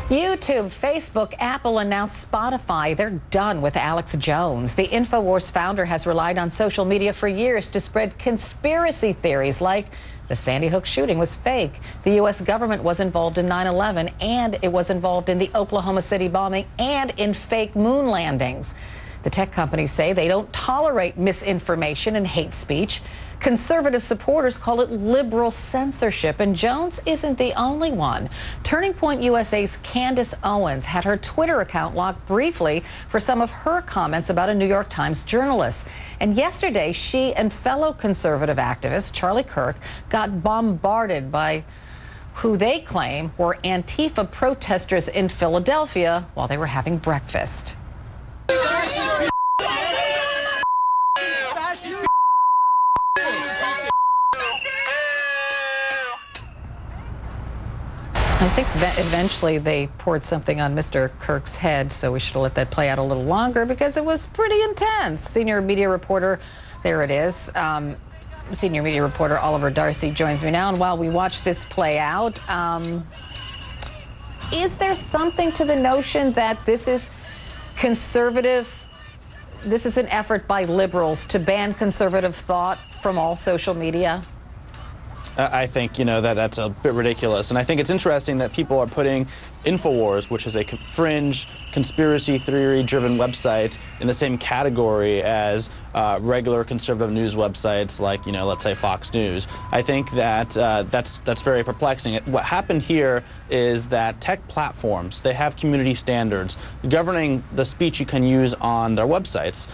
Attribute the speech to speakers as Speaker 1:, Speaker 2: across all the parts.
Speaker 1: YouTube, Facebook, Apple, and now Spotify, they're done with Alex Jones. The InfoWars founder has relied on social media for years to spread conspiracy theories like the Sandy Hook shooting was fake, the U.S. government was involved in 9/11, and it was involved in the Oklahoma City bombing and in fake moon landings. The tech companies say they don't tolerate misinformation and hate speech. Conservative supporters call it liberal censorship, and Jones isn't the only one. Turning Point USA's Candace Owens had her Twitter account locked briefly for some of her comments about a New York Times journalist. And yesterday, she and fellow conservative activist Charlie Kirk got bombarded by who they claim were Antifa protesters in Philadelphia while they were having breakfast. I think that eventually they poured something on Mr. Kirk's head, so we should let that play out a little longer because it was pretty intense. Senior media reporter, there it is. Senior media reporter Oliver Darcy joins me now, and while we watch this play out, is there something to the notion that this is conservative? This is an effort by liberals to ban conservative thought from all social media?
Speaker 2: I think, that's a bit ridiculous. And I think it's interesting that people are putting InfoWars, which is a fringe, conspiracy theory-driven website, in the same category as regular conservative news websites like, let's say Fox News. I think that that's very perplexing. What happened here is that tech platforms, they have community standards governing the speech you can use on their websites.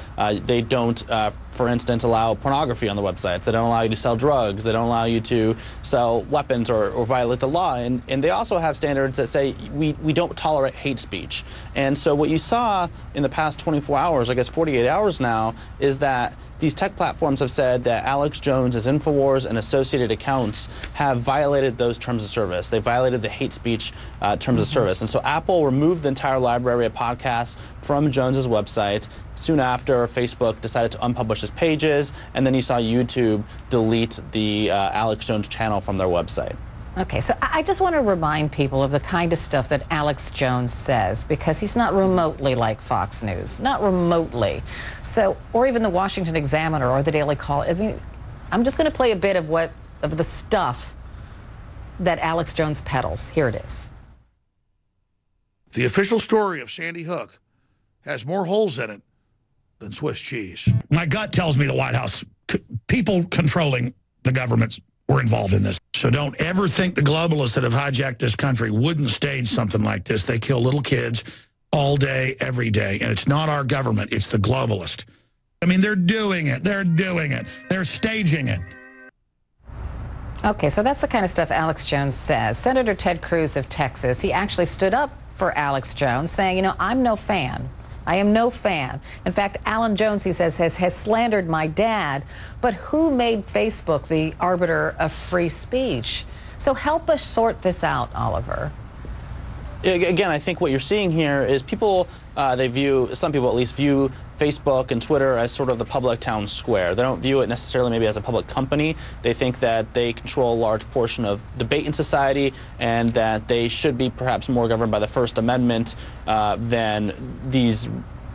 Speaker 2: They don't, for instance, allow pornography on the websites. They don't allow you to sell drugs. They don't allow you to sell weapons or violate the law. And they also have standards that say we don't tolerate hate speech. And so what you saw in the past 24 hours, I guess 48 hours now, is that these tech platforms have said that Alex Jones, his InfoWars, and associated accounts have violated those terms of service. They violated the hate speech terms of service. And so Apple removed the entire library of podcasts from Jones's website. Soon after, Facebook decided to unpublish his pages, and then you saw YouTube delete the Alex Jones channel from their website.
Speaker 1: Okay, so I just want to remind people of the kind of stuff that Alex Jones says, because he's not remotely like Fox News, not remotely. So, or even the Washington Examiner or the Daily Call. I mean, I'm just going to play a bit of the stuff that Alex Jones peddles. Here it is.
Speaker 3: The official story of Sandy Hook has more holes in it than Swiss cheese. My gut tells me the White House, people controlling the governments, were involved in this. So don't ever think the globalists that have hijacked this country wouldn't stage something like this. They kill little kids all day, every day. And it's not our government, it's the globalist. I mean, they're doing it. They're doing it. They're staging it.
Speaker 1: Okay, so that's the kind of stuff Alex Jones says. Senator Ted Cruz of Texas, he actually stood up for Alex Jones, saying, I'm no fan. I am no fan. In fact, Alan Jones, he says, has slandered my dad. But who made Facebook the arbiter of free speech? So help us sort this out, Oliver.
Speaker 2: Again, I think what you're seeing here is people, some people at least view Facebook and Twitter as sort of the public town square. They don't view it necessarily maybe as a public company. They think that they control a large portion of debate in society and that they should be perhaps more governed by the First Amendment than these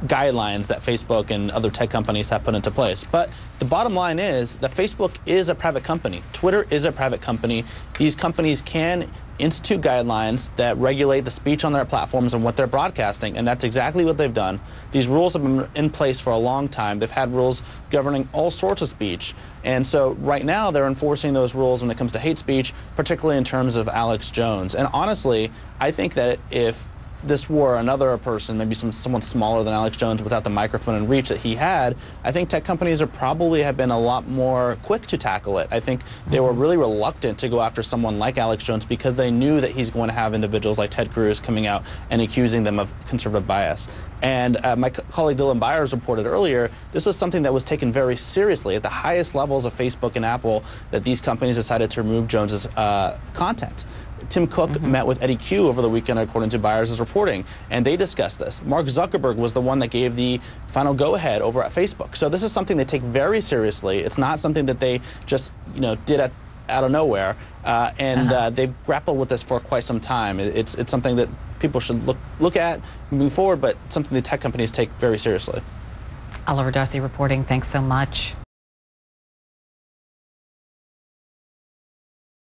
Speaker 2: guidelines that Facebook and other tech companies have put into place. But the bottom line is that Facebook is a private company. Twitter is a private company. These companies can institute guidelines that regulate the speech on their platforms and what they're broadcasting, and that's exactly what they've done. These rules have been in place for a long time. They've had rules governing all sorts of speech, and so right now they're enforcing those rules when it comes to hate speech, particularly in terms of Alex Jones. And honestly, I think that if this were another person, maybe someone smaller than Alex Jones without the microphone and reach that he had, I think tech companies are probably have been a lot more quick to tackle it. I think they were really reluctant to go after someone like Alex Jones because they knew that he's going to have individuals like Ted Cruz coming out and accusing them of conservative bias. And my colleague Dylan Byers reported earlier, this was something that was taken very seriously at the highest levels of Facebook and Apple, that these companies decided to remove Jones's content. Tim Cook met with Eddie Q over the weekend, according to Byers' reporting, and they discussed this. Mark Zuckerberg was the one that gave the final go-ahead over at Facebook. So this is something they take very seriously. It's not something that they just, did at out of nowhere, and they've grappled with this for quite some time. It's something that people should look at moving forward, but something the tech companies take very seriously.
Speaker 1: Oliver Darcy reporting. Thanks so much.